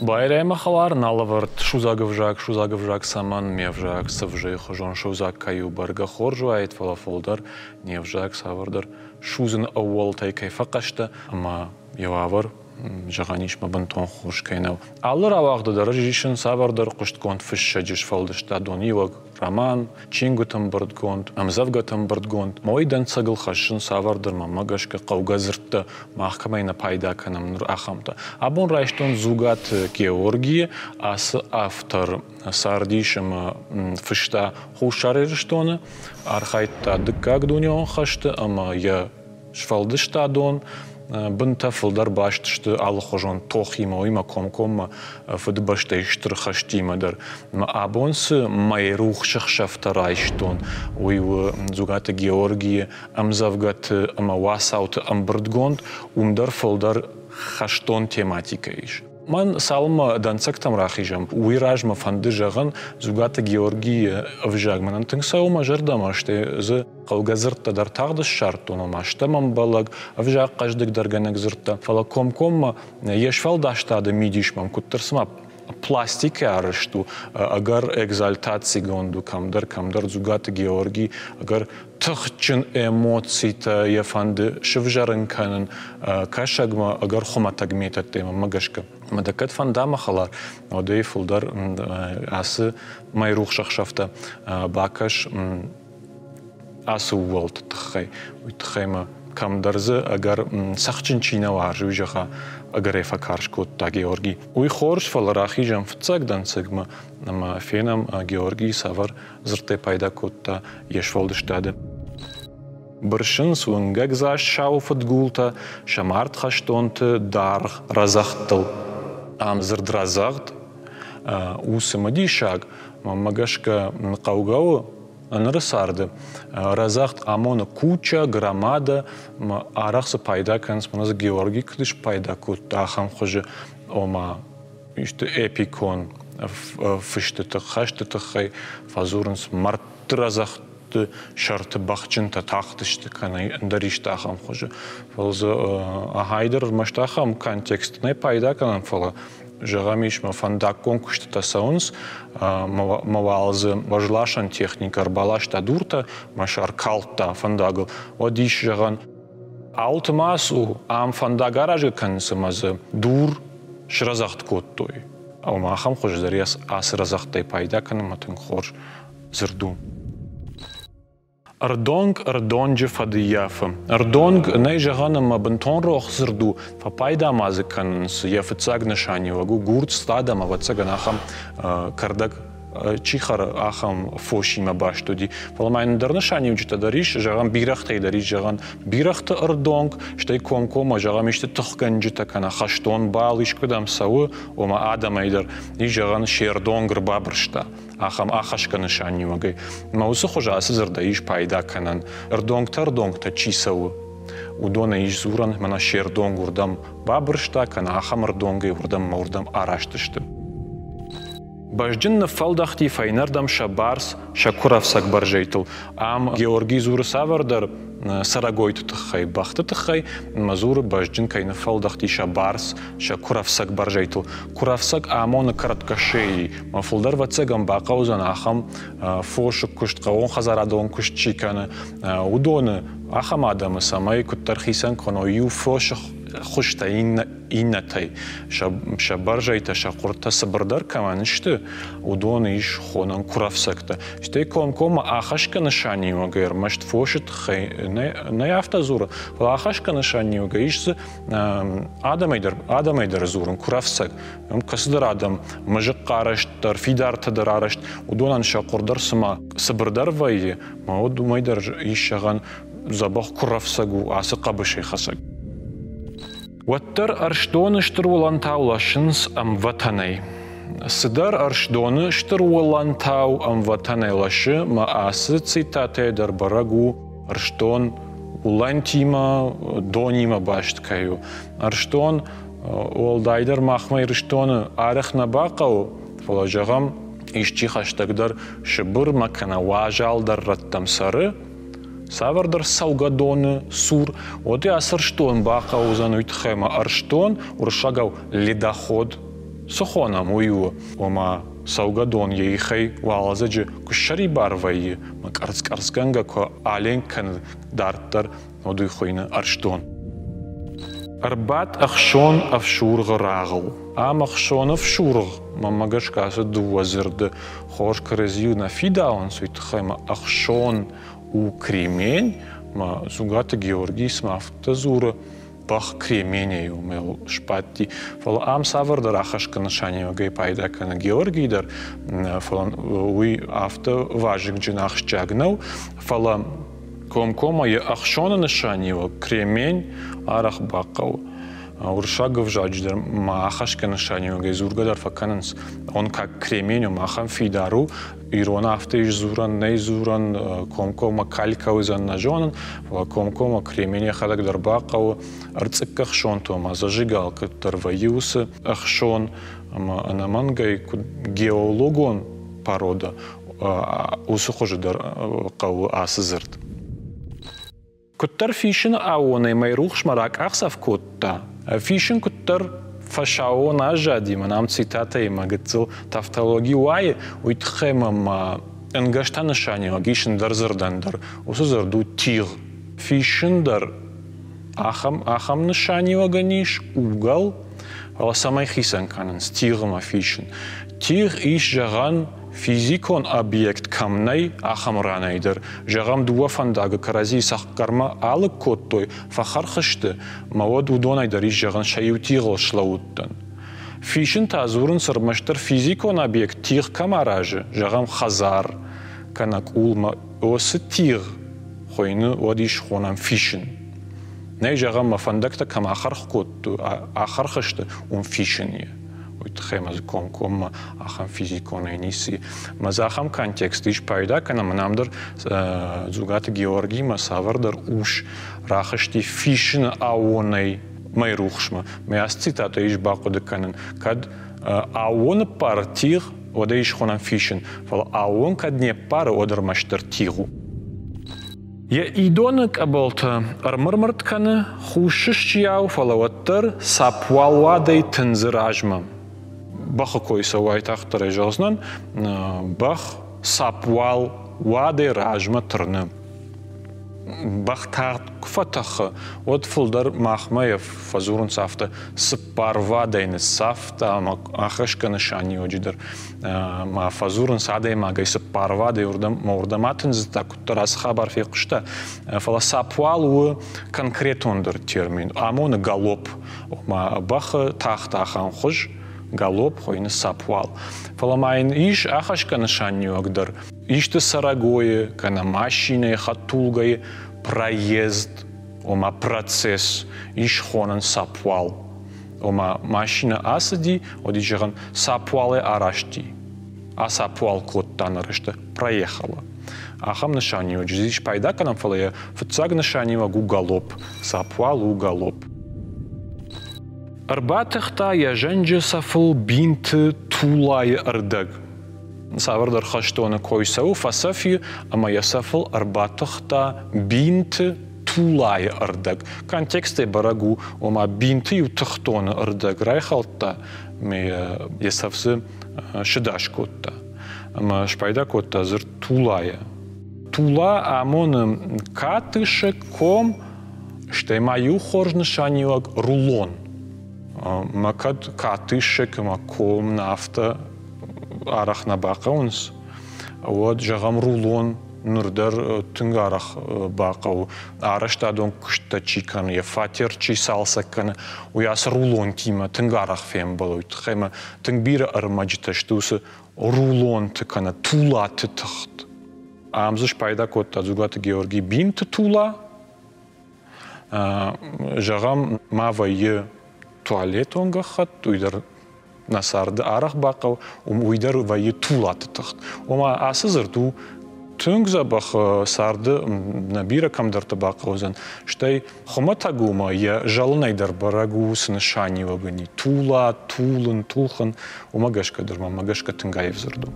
Байрема халар налавард шузагавжак саман мевжак савжи хожон шузак каю барга хоржуайт фалафолдар невжак савардар шузен ауал тайкай фақашта ама явавар жаганиш мабантон хош кайнав. Аллар авагда даражишин савардар куштконт фишшажиш фалдышта дониваг роман чингутам бардгонт амзавгатам бардгонт мойдан цагыл хашин савардар мамагашка қаугазыртта махкамайна пайда канам нур ахамта. Абон райштон зугат Георгий ас автор сардишем фишта хушарерштона архайта дыкак дунион хашты ама я шфалдышта дон бынта фылдар баштышты алы хожон тохима ойма комкомма фыды баштайштыр хаштимадар. Абонсы майрух шахшафтарайштон ойвы зугаты Георгии амзавгат амавасауты амбырдгонд умдар фылдар хаштон тематика иш. Ман салма данцактам рахижам. Уиражма фанды жаган зугаты Георгий авжагманан тыңсаума жардамашты зы қаугазыртта дар тағдыс шартуна машта мамбалаг авжаг қаждык дарганак зыртта. Фала комкомма ешфал даштады мидишмам куттырсма пластика арышту агар экзальтации гонду камдар зугаты Георгий агар тахчин эмоцийта яфанды шывжарын канын кашагма агар хоматагметат тема магашка. Мадакат фандама халар одей фулдар асы майрух шахшафта бакаш асы уолт тхай тхайма камдарзы агар сахчин чинавар жужаха агар эфакаршкот та Георгий. Уй хорш фаларахижам фцак данцегма нама фенам Георгий савар зрте пайда котта ешволдыштады. Біршін суынгак заш шауфыт гулта шамарт хаштонты дар разахтыл. Амзырд разахт усымади шаг магашка қаугау анырысарды. Разахт амона куча, громада арақсы пайда канс маназы Георгий кдыш пайда кутта ахам хожы ома эпикон фыштыты хаштыты хай фазурынс марты разахт шарты бахчынта тақтышты кана андаришта ахам хожы. Фалзы ахайдыр маштахам контекстне пайда канан фала жагамиш мафандак конкушты тасаунс мавалзы важлашан техника арбалашта дурта машар калта фандагыл одиш жаган алтмасу ам фандагаражы кансымазы дур шразахт коттой. Ама ахам хожы заряс асразахтай пайда канан матын хож зырду. Ардонг ардонджи фадияфа. Ардонг найжаганам бантон рох зырду фапайда мазыканс яфыцаг нышанивагу гурт стадам авацаганахам кардак чихар ахам фошима баштуди. Фаламайн дарнышани учта дариш жаган бирахтай дариш жаган бирахта ардонг штай комкома жагам иште тухганджита кана хаштон балиш кудам сау ома адамайдар и жаган шердонгр бабршта. Ахам ахашка нышани вагай. Маусы хожа асызырда иш пайда канан. Ардонг-та чисау. Удона иш зуран мана шердонг урдам бабршта кана ахам ардонгай урдам маурдам араштышты. Бажджинна фалдахти файнардам шабарс шакуравсак баржейтл. Ам Георгий зуры савардар сарагойт тхай бахты тхай мазуры бажджин кайна фалдахти шабарс шакуравсак баржейтл. Куравсак амона караткашей. Мафулдар вацегам бақаузан ахам фошук кушт қаон хазарадон кушт чиканы. Удоны ахам адамы самай куттархисан коно ю фошук خشتا این نتای شبرجایت شقورت سبردار کمان اشته و دونیش خونن کراف سکته اشته کم آخش کنشانی و غیر مشت فوشت خی نیافت زور و آخش کنشانی و غیش آدمی در زورن کراف سک کس در آدم مجق قارشت در فیدار تدرارشت و دونن شقوردار سما سبردار وایه ما دومی در ایش شغن زباخ کراف سگو آسق بشه خسک وتر أرشدون اشتر ولانتاو لشنس أم وطني. سدر أرشدون اشتر ولانتاو أم وطني لش ما أسد سيتاتي در برغو أرشدون ولانتيما دونيما باشت كيو. أرشدون والدايدر مخمي أرشدون آرخ نباقو فلاجغم إشتي خشتك در شبر مكنا واجال در رتم سره Савардар саугадоны сур. Вот и асырштон бака узан уйтхема арштон уршагав ледоход سخونم ويو وما سوغدون يخي والزج كشري باروي ما كارس كانغا كو علين كان دارتر ودو خوينا ارشتون اربات اخشون افشور غراغل اخشون افشور ما ماغش كاس دو وزرد خوش كرزيو на фидаун суит خيما اخشون و кремень ما زوغات Георгий смафта зура бах кремень умел шпатти фал ам савар дар ахашка нишани гей пайда кана Георгий дар фал уй авто важик джинах чагнау фала кома я ахшона нишани кремень арах бакау уршагов жадждер ма ахашка нишани гей зурга дар факанс он как кремень махам фидару ирона автеж зуран не зуран кома калькау зан нажонан кома кремень хадак дар бакау арцик ахшон то ма зажигалка дар ваюс ахшон ана мангай геологон порода усухоже дар кау асзерт كتر فيشن أووني ما يروحش مراك أخسف كوتا فيشن كتر فشاو ناجادي من عم سيتاتي ما قلت تفتولوجي واي ويتخيم ما انجشتان الشاني وجيشن در زردندر وسزردو تيغ فيشن در أخم نشاني وغنيش угол ولا سماي خيسان كانن تيغ ما فيشن تيغ إيش جغان فيزيكون أبيكت كامناي أخم رانايدر جغام دوا فنداغ كرازي سخكرما آل كوتوي فخرخشت مواد ودونايدر إيش جغان شايو تيغل شلوتن فيشن تازورن سرمشتر فيزيكون أبيكت تيغ كاماراج جغام خزار كانك أول ما أوس تيغ خوينو وديش خونام فيشن ناي جغام ما فنداغتا كام آخر كوتو آخر خشت فيشنية ويتخيم از كوم أخم فيزيكون نيسي مزاخم كونتكست إيش بايدا كنا منامدر زوجات Георгий ما سافر در اوش راخشتي فيشن أووني ما يروخش ما يستيتاتو إيش باقو دكانن كد أوون بارتيغ وده إيش خونن فيشن فالأوون كد نيه بار ودر مشتر تيغو يا إيدونك أبلت أرمرمرت كان خوشش جياو فلوتر سابوال وادي تنزر عجمم بخ كويسة وايت أختر جوزنن بخ سابوال وادي راجمة ترنم بخ تاعت فتح ود فلدر ماخمة فزورن سافته سبار وادين سافته ما آخرش كنشانی وجدر ما فزورن ساده ما جاي سبار وادي وردماتن زتا كتر از خبر في قشته فلا سابوال و конкретон در термин амон галоп ما بخ تاخت آخان خوش галоп خوين سابوال فلا ماين إيش آخرش كنشانی وقدر إيش تسرعوي كنا машиной хатулгой проезд ома процесс إيش خونن سابوال ома машина асади одичаган сапуале арашти а сапуал коттан арашта проехала ахам нишани оджизиш пайда канам фалая фцаг нишани вагу галоп сапуал у галоп арбатахта яженже сафл бинт тулай ардаг سافر در خشتون کویسو فسافی اما یسافل ارباتختا بینت طولای اردگ کنتکست برگو و ما بینتی و تختون اردگ رای خالتا می یسافس شداش کتا اما شپایدا کتا زر طولا امون کاتش کم شتی مایو خورج نشانیوگ رولون ما کد کاتش کم کم نافتا арах на бақаунс вот жагам рулон нурдар тунгарах бақау араштадон кушта чикан я фатер чи салсакан уяс рулон тима тунгарах фем болойт хема тунгбира армаджита штусы рулон тыкана тула тыхт амзыш пайда котта зугат Георгий бинт тула жагам мавайы туалет онгахат уйдар насарды арах бақау уйдар вайы тулаты тахт ома асызырду тунг забах сарды набира камдарты бақаузан штай хоматагума я жалынайдар барагу сынышани вагани тула тулын тулхан омагашка дырма магашка тынгаев зырду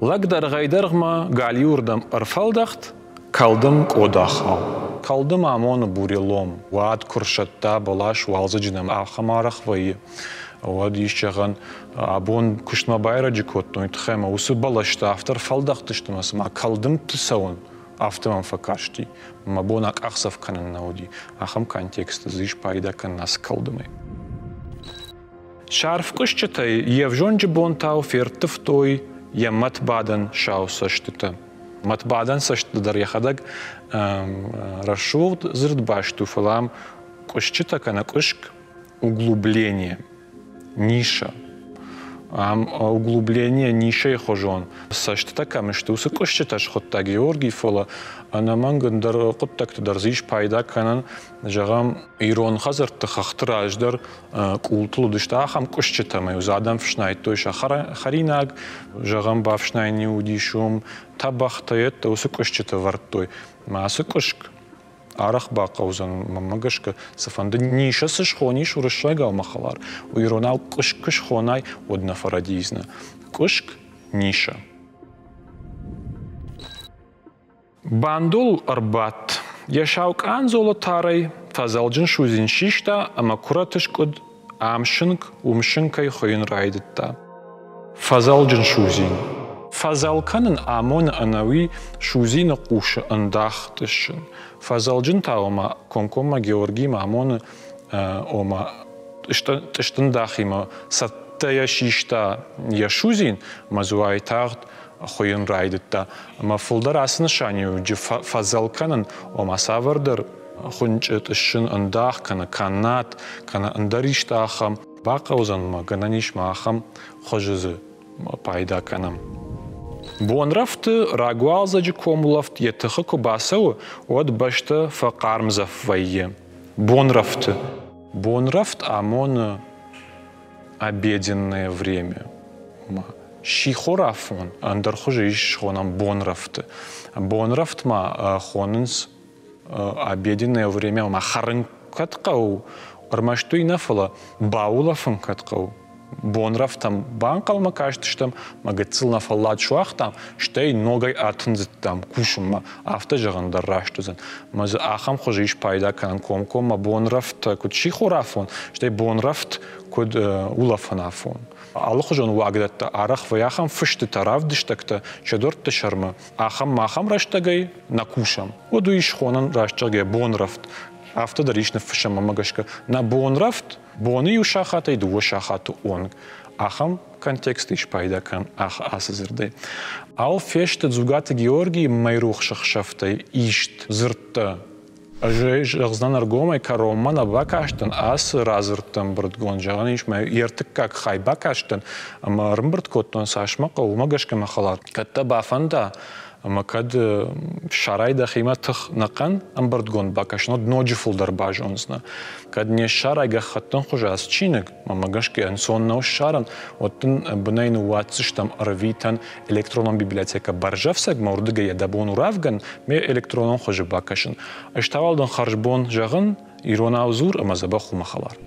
лагдар гайдаргма галиурдам арфалдахт калдым кодахау калдым амон бурилом вад куршатта балаш валзыджинам ахамарах вайы وديش جغن أبون كشت ما بايرة جكوت نويت خيمة وسبلاش تافتر فلدق تشتمس مع كلدم تسون أفتر من فكاشتي ما بونك أخسف كان النودي أخم كان تكست زيش بايدا كان ناس كلدمي شعرف كشتي يفجون جبون تاو فير تفتوي يمت بعدن شاو سشتته مت بعدن سشت در يخدق расшут зрд башту фалам кошчита кана кошк углубление ниша углубление ниша хожон сашта камешту с кошчиташ хотта Георгий фала ана манган дар коттак дарзиш пайда канан жагам ирон хазар тхахтраждар култлу дишта хам кошчита маю задам фшнайт той харинаг жагам бавшнайни удишум табахтает то с кошчита вартой ماسه کشک آرخ با قوزن ممگش که سفند نیشه سش خونیش ورشای گاو مخالار و ایروناو کش خونای ود نفردیزنه کشک نیشه باندول اربات یشاوک آنزول تاری فازالجن شوزین شیشتا اما کراتش کد آمشنک و مشنکای خوین رایدتا فازالجن شوزین فازالكان آمون أنوي شوزين قوش أنداخ تشن فازالجن تاوما كونكوما جيورجي مامون أوما تشتن داخي ما ستايا شيشتا يشوزين مزواي تاغت خوين رايدتا ما فولدر أسن شانيو جي فازالكان أوما سافردر خنج تشن أنداخ كانات كان أندريش تاخم باقوزن ما غنانيش ماخم خجز بايدا كانم بون رفت راجوال زج كوملفت يتخك باسو ود بشت فقارم زفويه بون رفت амон обеденное время شي خرافون اندر خجيش خونم بون رفت ما خوننس обеденное время ما خرن كتقو ارمشتوي نفلا باولفن كتقو بونرف там банкал ма кажется что магацил на фаллат шуахтам штей ногой атынзит там кушума авто жаганда раштузан маз ахам хожиш пайда кан комком ма бонрафт куд чи хорафон штей бонрафт куд улафанафон алхожон вагдатта арах ваяхам фышты тарав диштакта чедорт шарма ахам махам раштагай накушам оду иш хонан раштагай бонрафт авто даришна фышама магашка на бонрафт بونی و شاخته دو شاخته اون آخام کنتکستش پیدا کن آخ آسزرده. آل فشت زوجات گیورگی میروخ شخشفته ایشت زرت. جغزدن ارگومه کارومانا باکاشتن آس رازرتن بردگون جانیش می یرتکک خای باکاشتن اما رمبرد کتون ساشماق و مگش که مخالات کت بافنده اما کد شرای دخیمه تخ نقن ام بردگون باکاشنود نوجفول در باجونزنا کد نیش شرای گختن خوش از چینگ مگش که انسان نوش شرن وتن بناین واتسشتم رویتن الکترونم بیبلیتека برجفسگ موردگه یدبون رافگن می الکترونم خوش باکاشن اشتغال دن خرج بون جغن ایران آوزور اما زبخو مخالار